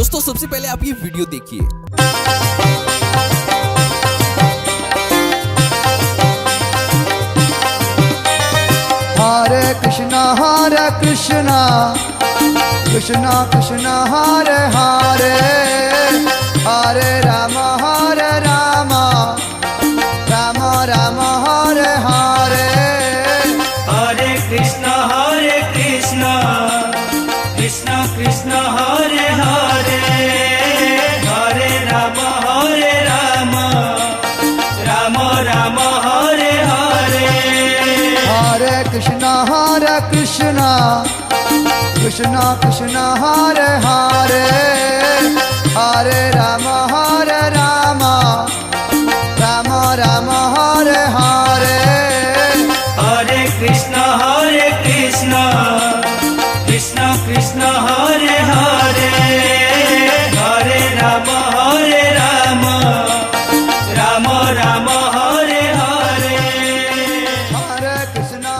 दोस्तों सबसे पहले आप ये वीडियो देखिए। हरे कृष्णा कृष्णा कृष्णा हरे हरे, हरे राम राम राम हरे हरे। हरे कृष्णा कृष्णा कृष्णा हरे हरे, हरे राम राम राम हरे हरे। हरे कृष्णा कृष्णा कृष्णा हरे हरे, हरे राम राम राम हरे हरे। हरे कृष्णा कृष्णा हरे हरे, हरे राम राम हरे हरे। हरे कृष्णा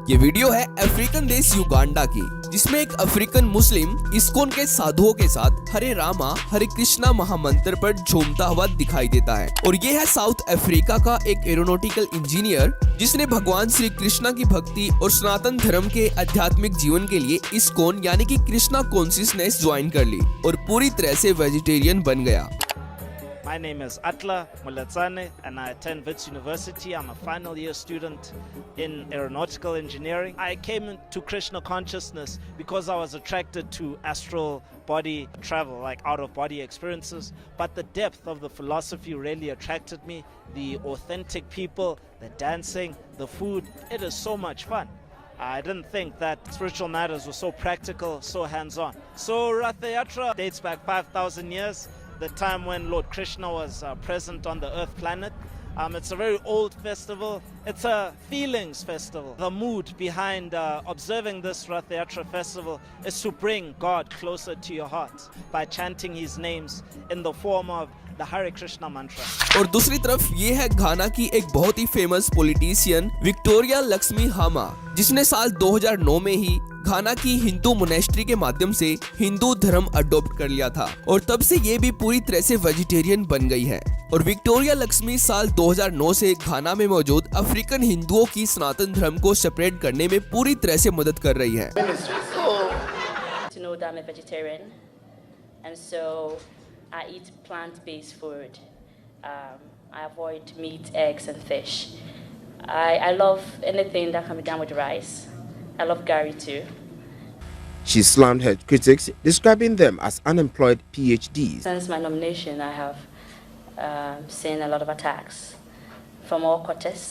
ये वीडियो है अफ्रीकन देश युगांडा की, जिसमें एक अफ्रीकन मुस्लिम इस्कॉन के साधुओं के साथ हरे रामा हरे कृष्णा महामंत्र पर झूमता हुआ दिखाई देता है। और ये है साउथ अफ्रीका का एक एरोनॉटिकल इंजीनियर जिसने भगवान श्री कृष्णा की भक्ति और सनातन धर्म के आध्यात्मिक जीवन के लिए इस्कॉन यानी कि कृष्णा कॉन्शियसनेस ज्वाइन कर ली और पूरी तरह से वेजिटेरियन बन गया। My name is Atla Mulatsane and I attend Wits University. I'm a final year student in aeronautical engineering. I came into Krishna consciousness because I was attracted to astral body travel, like out of body experiences. But the depth of the philosophy really attracted me. The authentic people, the dancing, the food, it is so much fun. I didn't think that spiritual matters were so practical, so hands-on. So Rath Yatra dates back 5,000 years. The time when Lord Krishna was present on the earth planet. It's a very old festival. It's a feelings festival. The mood behind observing this Rath Yatra festival is to bring God closer to your heart by chanting his names in the form of the Hare Krishna mantra. और दूसरी तरफ ये है घाना की एक बहुत ही famous politician Victoria Lakshmi हामा, जिसने साल 2009 में ही घाना की हिंदू मोनेस्ट्री के माध्यम से हिंदू धर्म अडॉप्ट कर लिया था और तब से ये भी पूरी तरह से वेजिटेरियन बन गई है। और विक्टोरिया लक्ष्मी साल 2009 से घाना में मौजूद अफ्रीकन हिंदुओं की सनातन धर्म को सेपरेट करने में पूरी तरह से मदद कर रही है। To know that I'm a vegetarian, and so I eat plant-based food. I avoid meat, eggs, and fish. I love anything that can be done with rice. I love curry too. She slammed her critics, describing them as unemployed PhDs. Since my nomination, I have seen a lot of attacks from all quarters.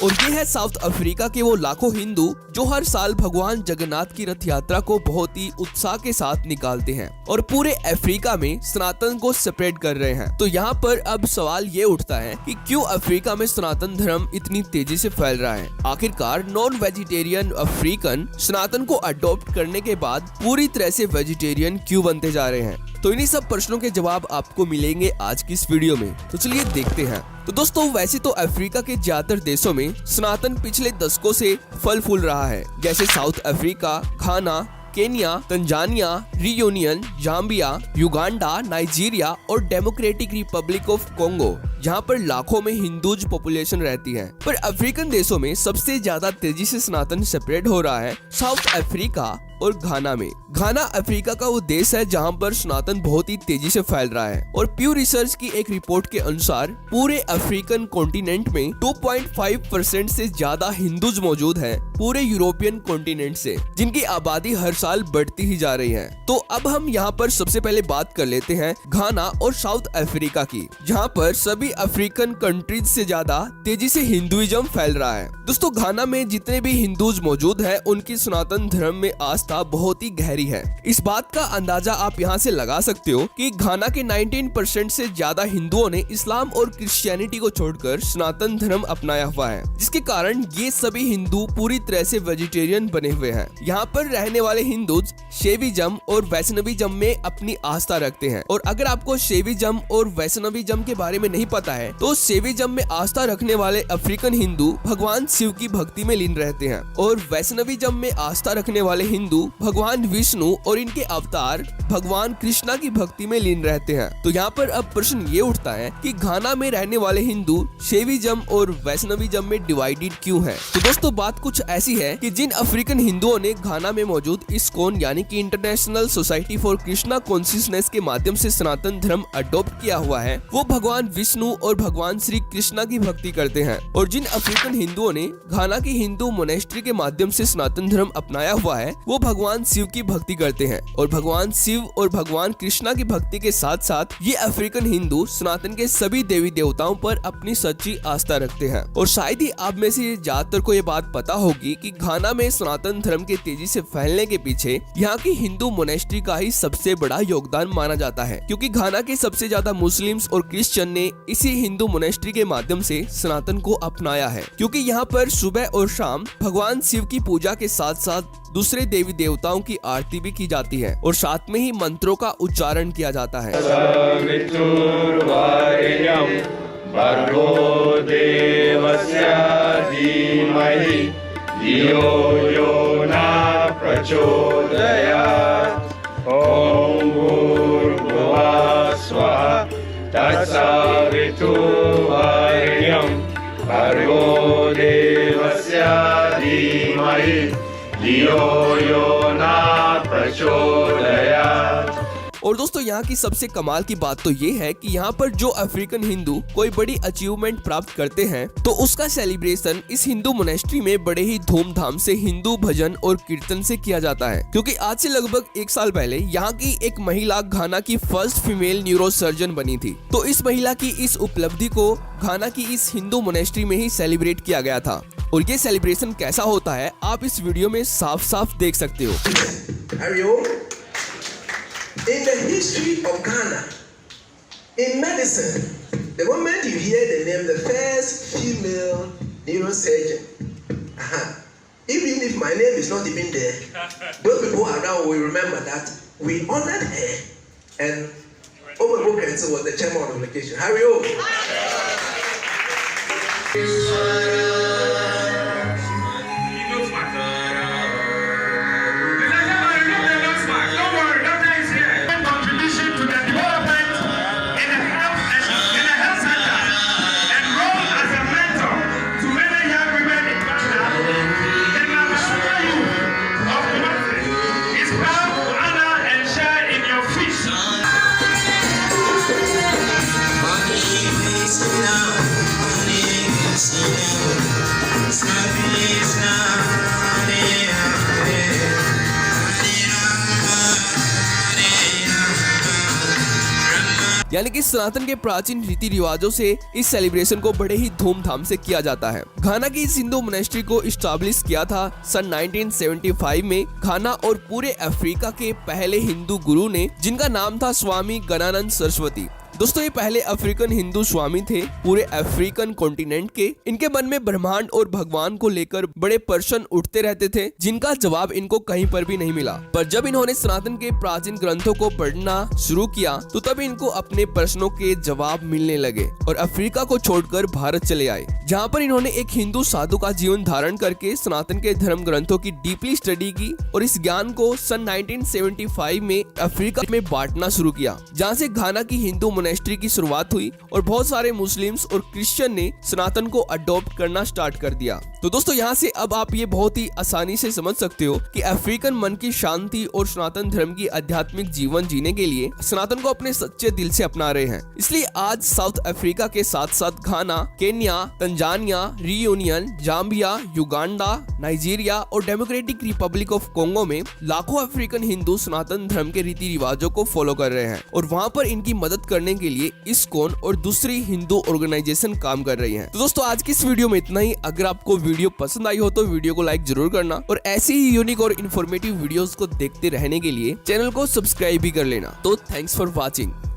और ये है south Africa के वो लाखों हिंदू जो हर साल भगवान जगन्नाथ की रथ यात्रा को बहुत ही उत्साह के साथ निकालते हैं और पूरे अफ्रीका में सनातन को सेपरेट कर रहे हैं। तो यहाँ पर अब सवाल ये उठता है कि क्यों अफ्रीका में सनातन धर्म इतनी तेजी से फैल रहा है। आखिरकार नॉन वेजिटेरियन अफ्रीकन सनातन को अडॉप्ट करने के बाद पूरी तरह से वेजिटेरियन क्यों बनते जा रहे हैं। तो इन्हीं सब प्रश्नों के जवाब आपको मिलेंगे आज की इस वीडियो में, तो चलिए देखते हैं। तो दोस्तों वैसे तो अफ्रीका के ज्यादातर देशों में सनातन पिछले दशकों से फल फूल रहा है, जैसे South Africa, Ghana, Kenya, Tanzania, Reunion, Zambia, Uganda, Nigeria और डेमोक्रेटिक रिपब्लिक ऑफ कोंगो, जहाँ पर लाखों में हिंदूज पॉपुलेशन रहती है। पर अफ्रीकन देशों में सबसे ज्यादा तेजी से सनातन सेपरेट हो रहा है साउथ अफ्रीका और घाना में। घाना अफ्रीका का वो देश है जहाँ पर सनातन बहुत ही तेजी से फैल रहा है और प्यू रिसर्च की एक रिपोर्ट के अनुसार पूरे अफ्रीकन कॉन्टिनेंट में 2.5% से ज्यादा हिंदूज मौजूद हैं पूरे यूरोपियन कॉन्टिनेंट से, जिनकी आबादी हर साल बढ़ती ही जा रही है। तो अब हम यहाँ पर सबसे पहले बात कर लेते हैं घाना और साउथ अफ्रीका की, जहाँ पर सभी अफ्रीकन कंट्रीज से ज्यादा तेजी से हिंदुइज्म फैल रहा है। दोस्तों घाना में जितने भी हिंदूज मौजूद हैं उनकी सनातन धर्म में आस्था बहुत ही गहरी है। इस बात का अंदाजा आप यहाँ से लगा सकते हो कि घाना के 19% से ज्यादा हिंदुओं ने इस्लाम और क्रिश्चियनिटी को छोड़कर सनातन धर्म अपनाया हुआ है, जिसके कारण ये सभी हिंदू पूरी तरह से वेजिटेरियन बने हुए हैं। यहाँ पर रहने वाले हिंदू शैविज्म और वैष्णविज्म में अपनी आस्था रखते हैं। और अगर आपको शैविज्म और वैष्णविज्म के बारे में नहीं पता है तो शैविज्म में आस्था रखने वाले अफ्रीकन हिंदू भगवान शिव की भक्ति में लीन रहते हैं और वैष्णविज्म में आस्था रखने वाले हिंदू भगवान विष्णु और इनके अवतार भगवान कृष्णा की भक्ति में लीन रहते हैं। तो यहाँ पर अब प्रश्न ये उठता है कि घाना में रहने वाले हिंदू शैविज्म और वैष्णविज्म में डिवाइडेड क्यों है। तो दोस्तों बात कुछ ऐसी है कि जिन अफ्रीकन हिंदुओं ने घाना में मौजूद इस्कॉन यानी कि international society for Krishna consciousness के माध्यम से सनातन धर्म अडॉप्ट किया हुआ है वो भगवान विष्णु और भगवान श्री कृष्णा की भक्ति करते हैं। और जिन अफ्रीकन हिंदुओं ने घाना की हिंदू मोनेस्ट्री के माध्यम से सनातन धर्म अपनाया हुआ है वो भगवान शिव की भक्ति करते हैं। और भगवान शिव और भगवान कृष्णा की भक्ति के साथ साथ ये अफ्रीकन हिंदू सनातन के सभी देवी देवताओं पर अपनी सच्ची आस्था रखते हैं। और शायद ही आप में से ज्यादातर को ये बात पता होगी कि घाना में सनातन धर्म के तेजी से फैलने के पीछे यहाँ की हिंदू मोनेस्ट्री का ही सबसे बड़ा योगदान माना जाता है, क्योंकि घाना के सबसे ज्यादा मुस्लिम्स और क्रिश्चियन ने इसी हिंदू मोनेस्ट्री के माध्यम से सनातन को अपनाया है। क्योंकि यहाँ पर सुबह और शाम भगवान शिव की पूजा के साथ साथ दूसरे देवी देवताओं की आरती भी की जाती है और साथ में ही मंत्रों का उच्चारण किया जाता है। और दोस्तों यहाँ की सबसे कमाल की बात तो ये है कि यहाँ पर जो अफ्रीकन हिंदू कोई बड़ी अचीवमेंट प्राप्त करते हैं तो उसका सेलिब्रेशन इस हिंदू मोनेस्ट्री में बड़े ही धूमधाम से हिंदू भजन और कीर्तन से किया जाता है। क्योंकि आज से लगभग 1 साल पहले यहाँ की एक महिला घाना की फर्स्ट फीमेल न्यूरोसर्जन बनी थी। तो इस महिला की इस उपलब्धि को घाना की इस हिंदू मोनेस्ट्री में ही सेलिब्रेट किया गया था। और ये सेलिब्रेशन कैसा होता है आप इस वीडियो में साफ साफ देख सकते हो। In the history of Ghana, in medicine, the moment you hear the name, the first female neurosurgeon, even if my name is not even there, those people around will remember that we honored her, and Omo Kenzo was the chairman of the location. Harry O. यानी कि सनातन के प्राचीन रीति रिवाजों से इस celebration को बड़े ही धूमधाम से किया जाता है। घाना की इस हिंदू मोनेस्ट्री को इस्टेब्लिश किया था सन 1975 में घाना और पूरे अफ्रीका के पहले हिंदू गुरु ने, जिनका नाम था स्वामी गणानंद सरस्वती। दोस्तों ये पहले अफ्रीकन हिंदू स्वामी थे पूरे अफ्रीकन कॉन्टिनेंट के। इनके मन में ब्रह्मांड और भगवान को लेकर बड़े प्रश्न उठते रहते थे जिनका जवाब इनको कहीं पर भी नहीं मिला। पर जब इन्होंने सनातन के प्राचीन ग्रंथों को पढ़ना शुरू किया तो तब इनको अपने प्रश्नों के जवाब मिलने लगे और अफ्रीका को छोड़कर भारत चले आए, जहाँ पर इन्होंने एक हिंदू साधु का जीवन धारण करके सनातन के धर्म ग्रंथों की डीपली स्टडी की और इस ज्ञान को सन 1975 में अफ्रीका में बांटना शुरू किया, जहाँ से घाना की हिंदू मोनेस्ट्री की शुरुआत हुई और बहुत सारे मुस्लिम्स और क्रिश्चियन ने सनातन को अडॉप्ट करना स्टार्ट कर दिया। तो दोस्तों यहाँ से अब आप ये बहुत ही आसानी से समझ सकते हो कि अफ्रीकन मन की शांति और सनातन धर्म की आध्यात्मिक जीवन जीने के लिए सनातन को अपने सच्चे दिल से अपना रहे हैं। इसलिए आज साउथ अफ्रीका के साथ साथ Ghana, Kenya, Tanzania, Reunion, Zambia, Uganda, Nigeria और डेमोक्रेटिक रिपब्लिक ऑफ कोंगो में लाखों अफ्रीकन हिंदू सनातन धर्म के रीति रिवाजों को फॉलो कर रहे हैं और वहाँ पर इनकी मदद करने के लिए इस्कॉन और दूसरी हिंदू ऑर्गेनाइजेशन काम कर रही हैं। तो दोस्तों आज की इस वीडियो में इतना ही। अगर आपको वीडियो पसंद आई हो तो वीडियो को लाइक जरूर करना और ऐसे ही यूनिक और इन्फॉर्मेटिव वीडियोस को देखते रहने के लिए चैनल को सब्सक्राइब भी कर लेना। तो थैंक्स फॉर वॉचिंग।